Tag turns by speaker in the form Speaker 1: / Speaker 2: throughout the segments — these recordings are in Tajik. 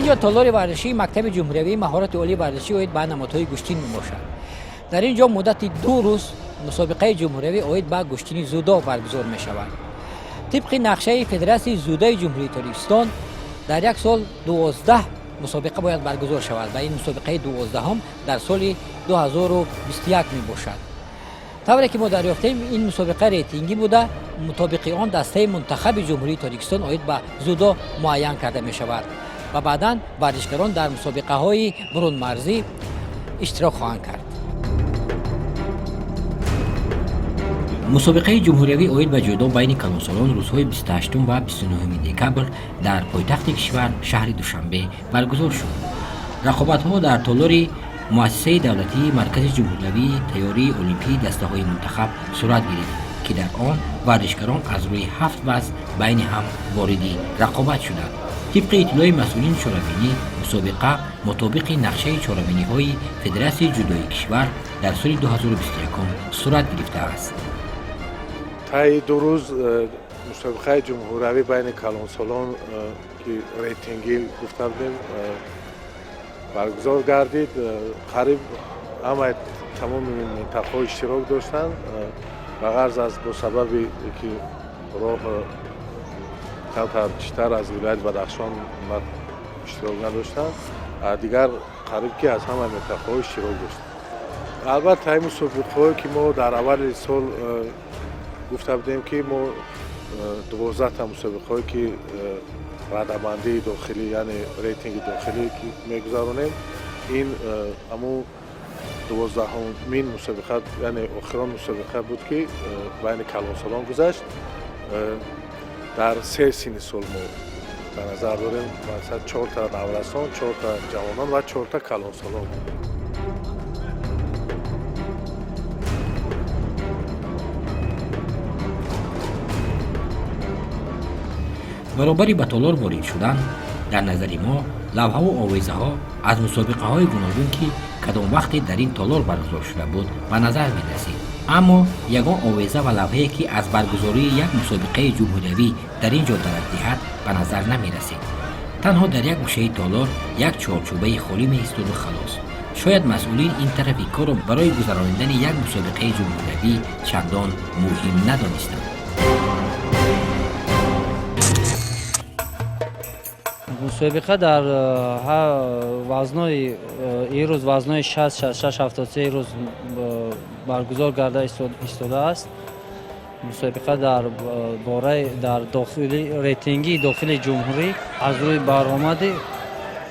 Speaker 1: اینجا تالار ورزشی مکتب جمهوری مهارت عالی ورزشی اوید به نمادهای گشتین میباشد. در اینجا مدت 2 روز مسابقه جمهوری اوید به گشتین زودو برگزار می شود. طبق نقشه فدراسیون زودوی جمهوری تاجیکستان در یک سال 12 مسابقه باید برگزار شود و این مسابقه 12 هم در سال 2021 می باشد. طوری که ما دریافتیم این مسابقه ریتینگی بوده، مطابق آن دسته منتخب جمهوری تاجیکستان اوید به زودو معین کرده می شود و بعداً ورزشکاران در مسابقه های برون مرزی اشتراک خواهند کرد. مسابقه جمهوری اوید به جودو بین کلانسالان روزهای 28 و 29 دکبر در پایتخت کشور شهر دوشنبه برگزار شد. رقابت‌ها در تالار مؤسسه دولتی مرکز جمهوری تیاری المپی دسته‌های منتخب صورت گرفت که در آن ورزشکاران از روی 7 وزن بین هم وارد رقابت شدند. طبق اطلاع مسئولین چهاربینی مسابقه مطابق نقشه چهاربینی‌های فدراسیون جودوی کشور در سال 2021 صورت گرفته است.
Speaker 2: طی 2 روز مسابقه جمهوری بین کلانسالان که ریتینگی گفته بودیم برگزار گردید. قریب همه تمام منطقه‌ها اشتراک داشتند و غرض از با سبب که راه کمتر بیشتر از ولایت بدخشان اشتراک نداشتند، دیگر قریب که از همه منطقه‌ها اشتراک داشتند. البته این مسابقه‌ای که ما در اول سال گفته بودیم که ما 12 تا مسابقه‌ای که رده‌بندی داخلی یعنی ریتینگ داخلی که میگذارونیم، این همون 12مین مسابقه یعنی آخرین مسابقه بود که بین کلانسالان گذشت. در 3 سن سال ما در نظر داریم مثلا 4 تا نوجوان، 4 تا جوانان و 4 تا کلانسالان.
Speaker 1: برابری به تالار وارد شدن در نظر ما لوحه و آویزه ها از مسابقه های گوناگون که کدام وقتی در این تالار برگزار شده بود به نظر می رسید. اما یگان آویزه و لوحه‌ای که از برگزاری یک مسابقه جمهوری در اینجا دارد دهد به نظر نمی رسید. تنها در یک گوشه تالار یک چارچوبه خالی می ایستاد و خلاص. شاید مسئولین این طرف کار را برای گذراندن یک مسابقه جمهوری چندان مهم ندانستند.
Speaker 3: مسابقه در وزن‌های این روز وزن‌های 60 66 73 روز برگزار کرده ایستاده است. مسابقه در باره در داخلی ریتینگی داخل جمهوری از روی برآمد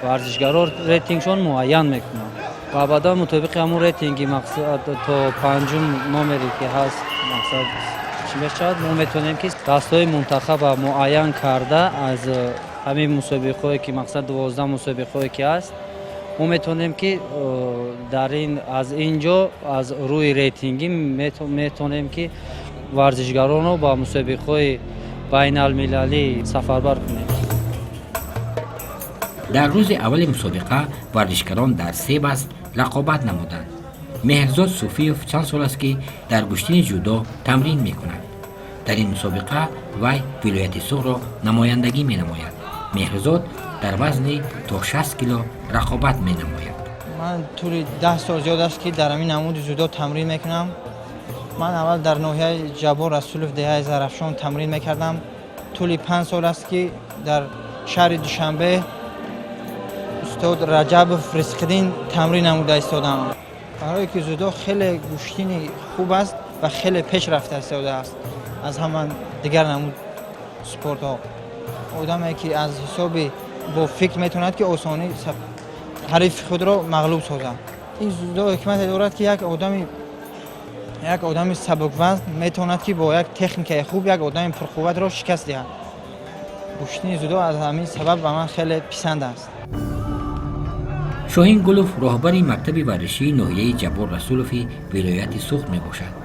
Speaker 3: ورزشکاران ریتینگشون معین میکنند و بعدا مطابق همون ریتینگی مقصد تا 5 نمره که هست مقصد چی میشود ما میتونیم که دستای منتخب معین کرده از همین مسابقه‌ای که مقصد 12 مسابقه‌ای که است ما میتونیم که در این از اینجا از روی ریتینگی میتونیم که ورزشکاران رو با مسابقه‌های بین المللی سفربر کنیم.
Speaker 1: در روز اول مسابقه ورزشکاران در 3 وزن رقابت نمودند. مهرزاد صوفیوف چند سال است که در گشتین جودو تمرین میکند. در این مسابقه وی ولایت سوق را نمایندگی مینماید. مهرزاد در وزن تا 60 کیلو رقابت مینماید.
Speaker 4: من طول 10 سال زیاد است که در این نمود جودو تمرین میکنم. من اول در ناحیه جبار رسولوف دهه زرافشان تمرین میکردم. طول 5 سال است که در شهر دوشنبه استاد رجب فرسکدین تمرین نموده ایستادم. برای که جودو خیلی گشتین خوب است و خیلی پیش رفته است از همان دیگر نمود سپورت ها. آدمی که از حساب با فکر میتوند که آسانی حریف خود را مغلوب سازد. این جودو حکمت دارد که یک آدم سبک وزن میتواند که با یک تکنیک خوب یک آدم پرقوت را شکست دهد. گشتین جودو از همین سبب به من خیلی پسند است.
Speaker 1: شاهین گلوف راهبر مکتب ورزشی ناحیه جبار رسولوفی ولایت سوخت می باشد.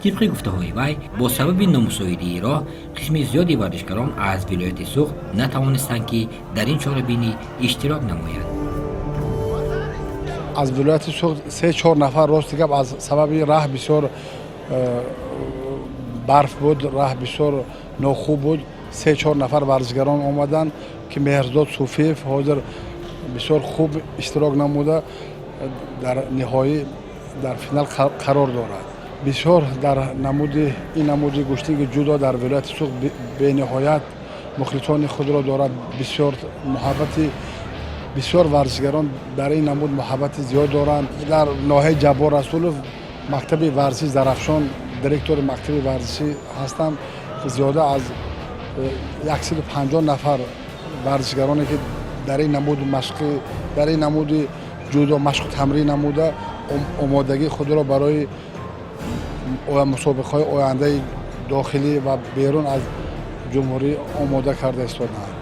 Speaker 1: طبق گفته‌های وی با سبب نامساعدی راه قسم زیادی ورزشکاران از ولایت سوخت نتوانستند که در این چهاربینی اشتراک نمایند.
Speaker 5: از ولایت سوخت 3-4 نفر راست گپ از سبب راه بسیار برف بود، راه بسیار ناخوب بود. 3-4 نفر ورزشکاران آمدند که مهرزاد صوفیف حاضر بسیار خوب اشتراک نموده در نهایی در فینال قرار دارد. بسیار در این نمود گشتینگ جودو در ولایت سوق به نهایت مخلصان خود را دارد. بسیار محبت بسیار ورزشگران در این نمود محبت زیاد دارند. در ناحیه جبار رسولوف مکتب ورزشی زرافشان دیرکتور مکتب ورزشی هستم. زیاده از 150 نفر ورزشگرانی که در این نمود مشقی در این نمود جودو مشق تمرین نموده آمادگی خود را برای مسابقه‌های آینده داخلی و بیرون از جمهوری آماده کرده استادند.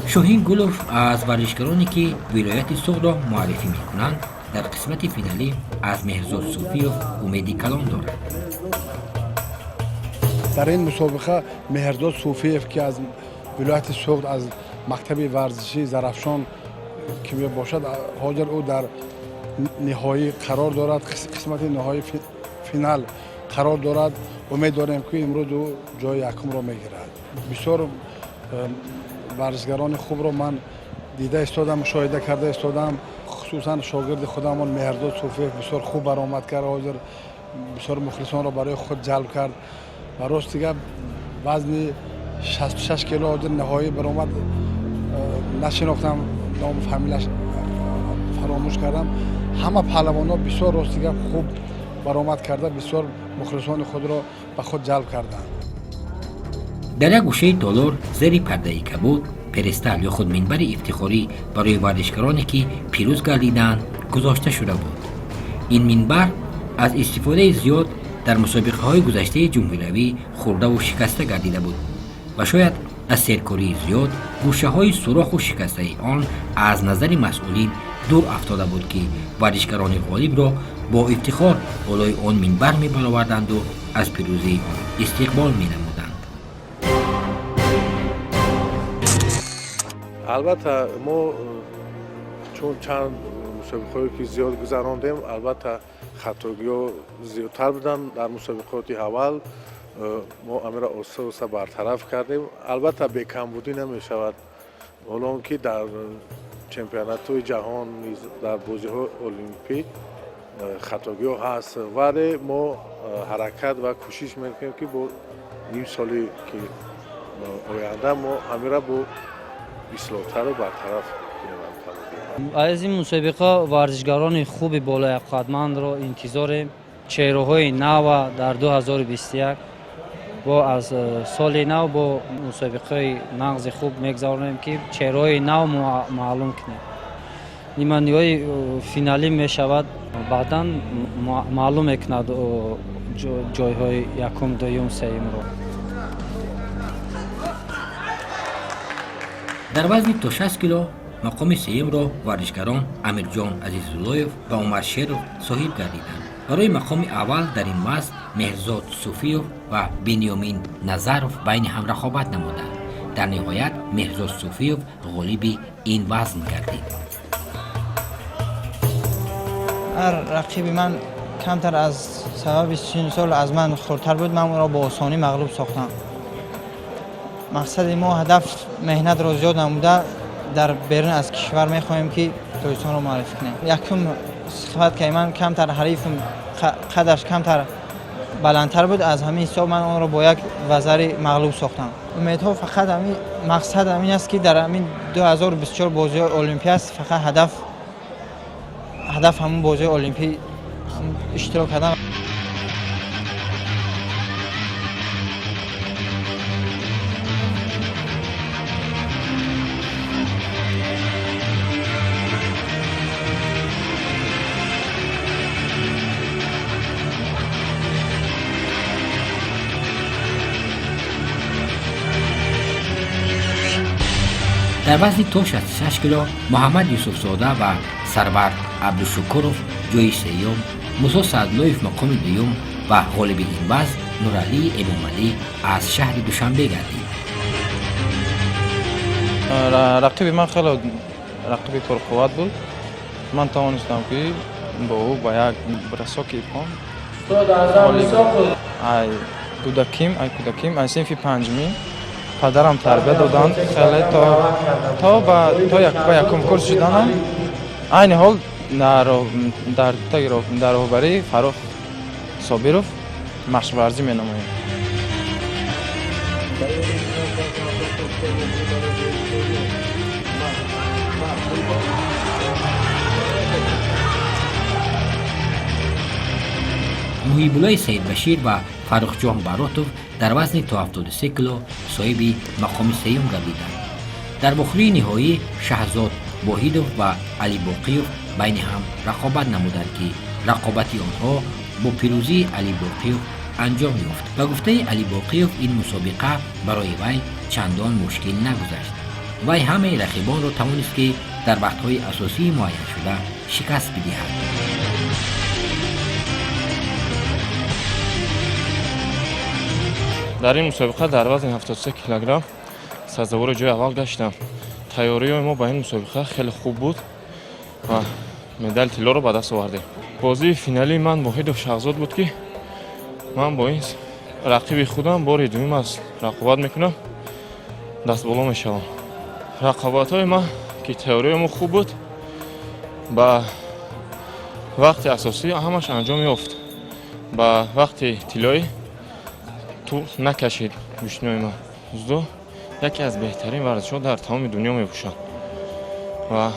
Speaker 1: شاهین گلوف از ورزشکارانی که ولایت سوق را معرفی می‌کنند در قسمت فینالی از مهرزاد صوفیوف امیدی کلان دارد.
Speaker 5: در این مسابقه مهرزاد صوفیوف که از ولایت سوق از مکتب ورزشی زرافشان که می باشد حاضر او در نهایی قرار دارد. قسمت نهایی فینال قرار دارد. امید داریم که امروز او جای یکم را میگیرد. بسیار ورزشگران خوب را من دیده استادم مشاهده کرده استادم. خصوصا شاگرد خودمان مهرزاد صوفیوف بسیار خوب برآمد کرد. حاضر بسیار مخلصان را برای خود جلب کرد و راست دیگه وزن 66 کیلو حاضر نهایی برآمد. نشناختم نام فامیلش فراموش کردم. همه پهلوانا بسیار راست دیگه خوب برآمد کرده. بسیار مخلصان خود را به خود جلب کردند.
Speaker 1: در یک گوشه تالار زیر پرده کبود پرستال یا خود منبر افتخاری برای ورزشکارانی که پیروز گردیدند گذاشته شده بود. این منبر از استفاده زیاد در مسابقه های گذشته جمهوری خورده و شکسته گردیده بود و شاید از سرکاری زیاد گوشه های سوراخ و شکسته آن از نظر مسئولین دور افتاده بود که ورزشکاران غالب را با افتخار بالای آن منبر می برآوردند و از پیروزی استقبال می نمودند.
Speaker 2: البته ما چون چند مسابقاتی که زیاد گذراندیم البته خطاگی‌ها زیادتر بودن در مسابقات اول ما امر اوسا برطرف کردیم. البته به کمبودی نمی شود حالا که در چمپیونات جهان در بازی‌های المپیک خطاگی‌ها هست ولی ما حرکت و کوشش میکنیم که با نیم سالی که آینده ما امر با اصلاح‌تر و برطرف کنیم.
Speaker 3: از این مسابقه ورزشکاران خوب بالای قدمند را انتظار چهره‌های نو در 2021 و از سال نو با مسابقه نقض خوب میگذاریم که چهره‌های نو معلوم کنیم. نیمه‌نهایی فینالی می شود بعداً معلوم میکند جایهای یکم دوم سوم را.
Speaker 1: در وزن تا 60 کیلو مقام سوم را ورزشکاران امیرجان عزیزاللهیف و عمر شیروف صاحب گردیدند. برای مقام اول در این وزن مهرزاد صوفیوف و بنیامین نظروف بین هم رقابت نمودند. در نهایت مهرزاد صوفیوف غالب این وزن گردید.
Speaker 4: رقیب من کمتر از سبب 20 سال از من خردتر بود. من اون را با آسانی مغلوب ساختم. مقصد ما هدف مهنت را زیاد نموده در بیرون از کشور میخواهیم که داستان را معرفی کنیم. یکم صفت که من کمتر حریفم قدش کمتر بلندتر بود از همین حساب من اون را با یک وزری مغلوب ساختم. امیدها فقط همین مقصد همین است که در همین 2024 بازی المپیک است. فقط هدف همون بازی المپیک اشتراک کردن.
Speaker 1: در وزن تا 66 کیلو محمد یوسف زاده و سرور عبدالشکروف جای سوم، موسی سعداللهیف مقام دوم و غالب این وزن نورعلی امامعلی از شهر دوشنبه گردید.
Speaker 6: رقیب من خیلی رقیب پرقوت بود. من توانستم که با او با یک برساک افغان کودکیم از صنف پنجمی падарам тарбия доданд хеле то якум курс шуданам айни ҳол дар роҳбарии Фаррух Собиров машқварзӣ менамоем.
Speaker 1: муҳибуллои Саидбашир ва Фаррухҷон Баротов дар вазни то 73 кило соҳиби мақоми сеюм гардиданд. дар вохӯрии ниҳоӣ Шаҳзод Воҳидов ва Али Боқиев байни ҳам рақобат намуданд ки рақобати онҳо бо пирӯзии Али Боқиев анҷом ёфт. ба гуфтаи Али Боқиев ин мусобиқа барои вай чандон мушкил нагузашт. вай ҳамаи рақибонро тавонист ки дар вақтҳои асосии муайяншуда шикаст бидиҳад.
Speaker 6: дар ин мусобиқа дар вазни 73 килограмм сазовори ҷои аввал гаштам. тайёрии мо ба ин мусобиқа хеле хуб буд ва медали тиллоро ба даст овардем. бозии финалии ман Воҳидов Шаҳзод буд ки ман бо ин рақиби худам бори дуюм аст рақобат мекунам, дастболо мешавам. рақобатҳои ман ки тайёрии мо хуб буд ба вақти асосӣ ҳамаш анҷом ёфт. ба вақти тиллоӣ ту накашид гӯштинои ман. зудо яке аз беҳтарин варзишҳо дар тамоми дунё мебошад ва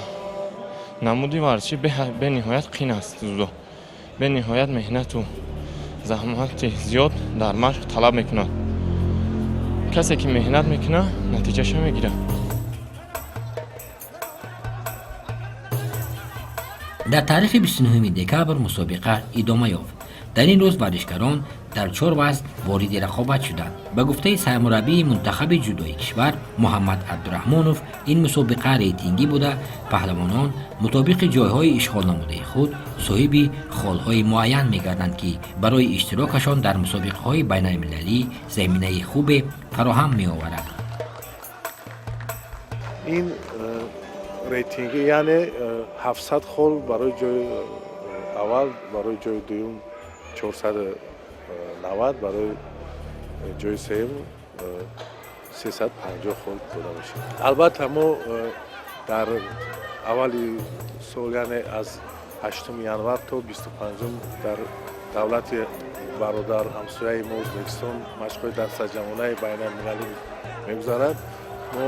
Speaker 6: намуди варзиши бениҳоят қин аст. зудо бениҳоят меҳнату заҳмати зиёд дар машқ талаб мекунад. касе ки меҳнат мекунад натиҷаша мегирад.
Speaker 1: дар таърихи 29 декабр мусобиқа идома ёфт. дар ин рӯз варзишгарон дар 4 вазн вориди рақобат шуданд. ба гуфтаи сармураббии мунтахаби ҷудои кишвар Муҳаммад Абдурахмонов, ин мусобиқа рейтингӣ буда паҳлавонон мутобиқи ҷойҳои ишғол намудаи худ соҳиби холҳои муайян мегарданд ки барои иштирокашон дар мусобиқаҳои байналмилалӣ заминаи хубе фароҳам меоварад.
Speaker 2: ин рейтинги яъне 700 хол барои ҷои аввал, барои ҷои дуюм 490, барои ҷои сеюм 350 хол дода мешавад. албатта мо дар аввали сол, яъне аз 8 январ то 25 дар давлати бародар ҳамсояи мо Ӯзбекистон машқҳои дастаҷамонаи байналмилалӣ мегузарад. мо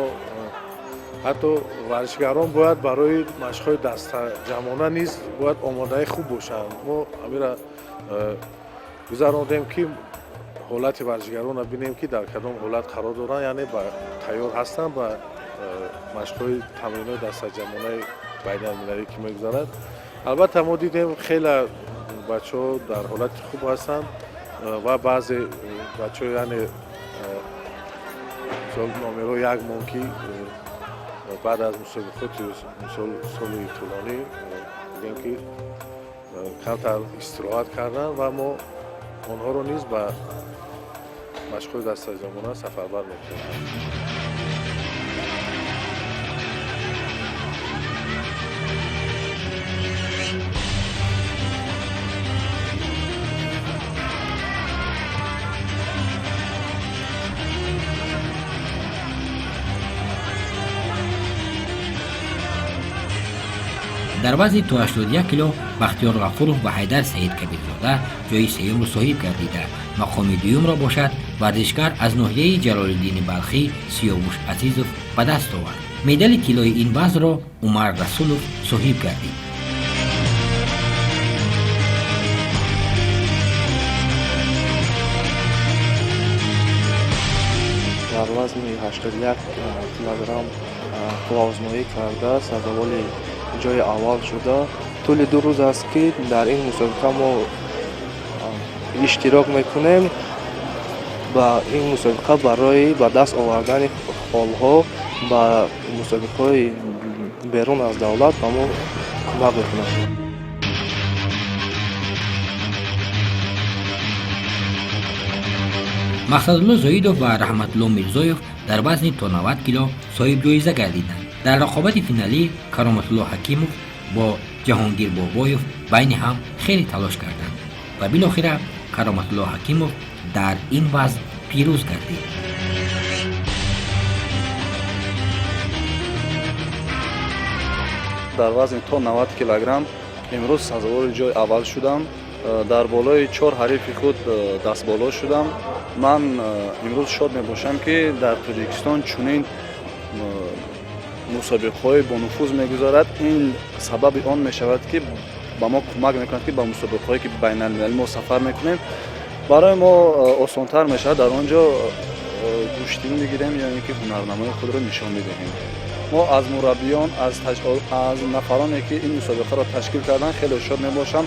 Speaker 2: ҳатто варзишгарон бояд барои машқҳои дастаҷамона низ бояд омодаи хуб бошанд. мо амира гузарондем ки ҳолати варзишгаронро бинем ки дар кадом ҳолат қарор доранд, яъне ба тайёр ҳастанд ба машқҳои тамринои дастаҷамонаи байналмилалӣ ки мегузарад. албатта мо дидем хеле бачаҳо дар ҳолати хуб ҳастанд ва баъзе бачаҳо яъне номеро як моҳ ки баъд аз мусобиқоти соли тӯлонӣ дидем ки камтар истироҳат карданд ва мо онҳоро низ ба машқҳои дастаҷамона сафарбар мекунем.
Speaker 1: дар вазни то 81 кило Бахтиёр Ғафуров ва Ҳайдар Саид Кабирзода ҷои сеюмро соҳиб гардида, мақоми дуюмро бошад варзишгар аз ноҳияи Ҷалолиддини Балхӣ Сиёвуш Азизов ба даст овард. медали тиллои ин вазнро Умар Расулов соҳиб гардид.
Speaker 7: дар вазни 81 килограмм қувваозноӣ карда сазовори ҷои аввал шуда. тӯли 2 рӯз аст ки дар ин мусобиқа мо иштирок мекунем. ба ин мусобиқа барои ба даст овардани холҳо ба мусобиқаҳои берун аз давлат ба мо кӯмак мекунад.
Speaker 1: мақсадулло Зоидов ва Раҳматулло Мирзоев дар вазни то 90 кило соҳиб ҷоиза гардиданд. дар рақобати финалӣ Кароматулло Ҳакимов бо Ҷаҳонгир Бобоев байни ҳам хеле талош карданд ва билохира Кароматулло Ҳакимов дар ин вазн пирӯз гардид.
Speaker 8: дар вазни то 90 килограмм имрӯз сазовори ҷои аввал шудам. дар болои 4 ҳарифи худ дастболо шудам. ман имрӯз шод мебошам ки дар Тоҷикистон чунин мусобиқаҳои бонуфуз мегузарад. ин сабаби он мешавад ки ба мо кӯмак мекунад ки ба мусобиқаҳое ки байналмилалӣ мо сафар мекунем барои мо осонтар мешавад дар он ҷо гӯштини бигирем ё ин ки ҳунарнамои худро нишон бидиҳем. мо аз мураббиён аз нафароне ки ин мусобиқаро ташкил карданд хеле шод мебошам.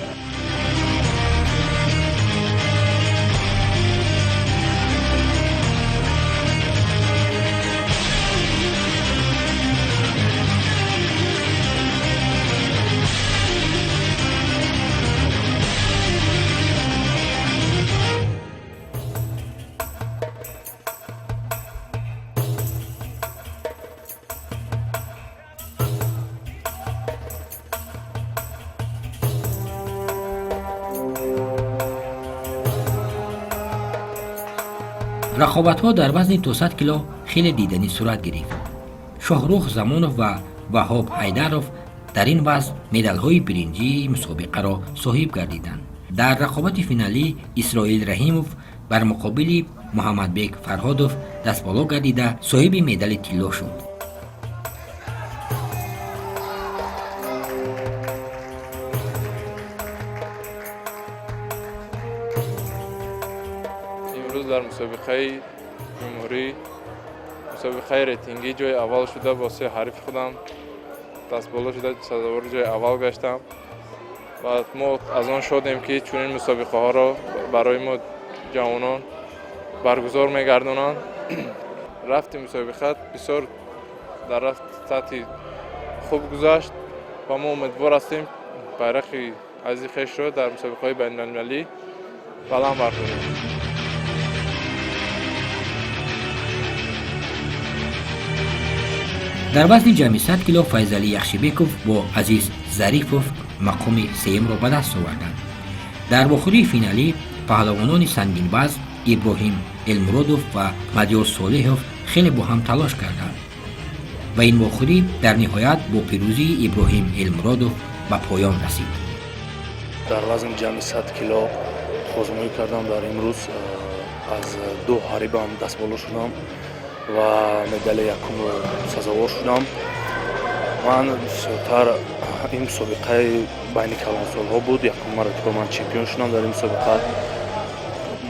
Speaker 1: рақобатҳо дар вазни 200 кило хеле диданӣ сурат гирифт. шоҳрух замонов ва ваҳоб ҳайдаров дар ин вазн медалҳои биринҷии мусобиқаро соҳиб гардиданд. дар рақобати финалӣ исроил раҳимов бар муқобили муҳаммадбек фарҳодов дастболо гардида соҳиби медали тилло шуд.
Speaker 6: имрӯз дар мусобиқаи ҷумҳурӣ мусобиқаи рейтингӣ ҷои аввал шуда бо 3 ҳарифи худам дастболо шуда сазовори ҷои аввал гаштам ва мо аз он шодем ки чунин мусобиқаҳоро барои мо ҷавонон баргузор мегардонанд. рафти мусобиқа бисёр дар сатҳи хуб гузашт ва мо умедвор ҳастем байрақи азизи хешро дар мусобиқаҳои байналмилалӣ баланд бардорем.
Speaker 1: дар вазни ҷамъи 100 кило файзалӣ яхшибеков бо азиз зарифов мақоми сеюмро ба даст оварданд. дар вохӯрии финалӣ паҳлавонони сангинвазн иброҳим элмуродов ва мадёр солеҳов хеле бо ҳам талош карданд ва ин вохӯрӣ дар ниҳоят бо пирӯзии иброҳим элмуродов ба поён расид.
Speaker 7: дар вазни ҷамъи 100 кило озмӯӣ кардам. дар имрӯз аз 2 ҳарибам дастболо шудам ва медали якумро сазовор шудам. ман бисёртар ин мусобиқаи байни калонсолҳо буд. якум маротиба ман чемпион шудам дар ин мусобиқа.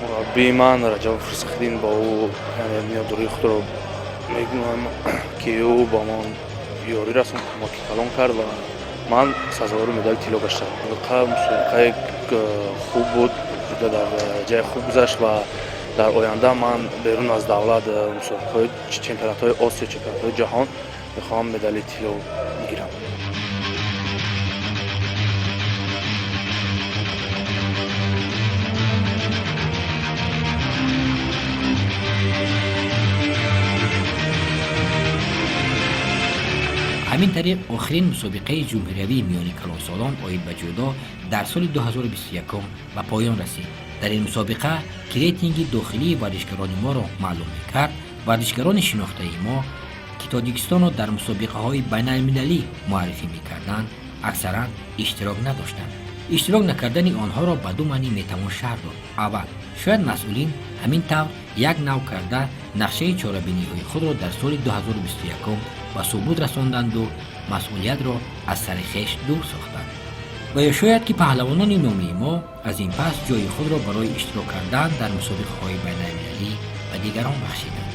Speaker 7: мураббии ман раҷабов ризқиддин ба ӯ миёдории худро мегӯям ки ӯ ба ман ёрӣ расонд, кӯмаки калон кард ва ман сазовори медали тилло гаштам. мусобиқаи хуб буд, дар ҷаи хуб гузашт ва дар оянда ман берун аз давлат мусобиқаҳои чемпионатҳои Осиё, чемпионатҳои ҷаҳон мехоҳам медали тилло бигирам.
Speaker 1: ҳамин тариқ охирин мусобиқаи ҷумҳуриявии миёни калонсолон оид ба ҷудо дар соли 2021 ба поён расид. дар ин мусобиқа ки рейтинги дохилии варзишгарони моро маълум мекард, варзишгарони шинохтаи мо ки Тоҷикистонро дар мусобиқаҳои байналмилалӣ муаррифӣ мекарданд, аксаран иштирок надоштанд. иштирок накардани онҳоро ба ду маънӣ метавон шарҳ дод. аввал, шояд масъулин ҳамин тавр як нав карда нақшаи чорабиниҳои худро дар соли 2021 ба субут расонданду масъулиятро аз сари хеш дур сохтанд. ва ё шояд ки паҳлавонони номии мо аз ин пас ҷои худро барои иштирок кардан дар мусобиқаҳои байналмилалӣ ба дигарон бахшиданд.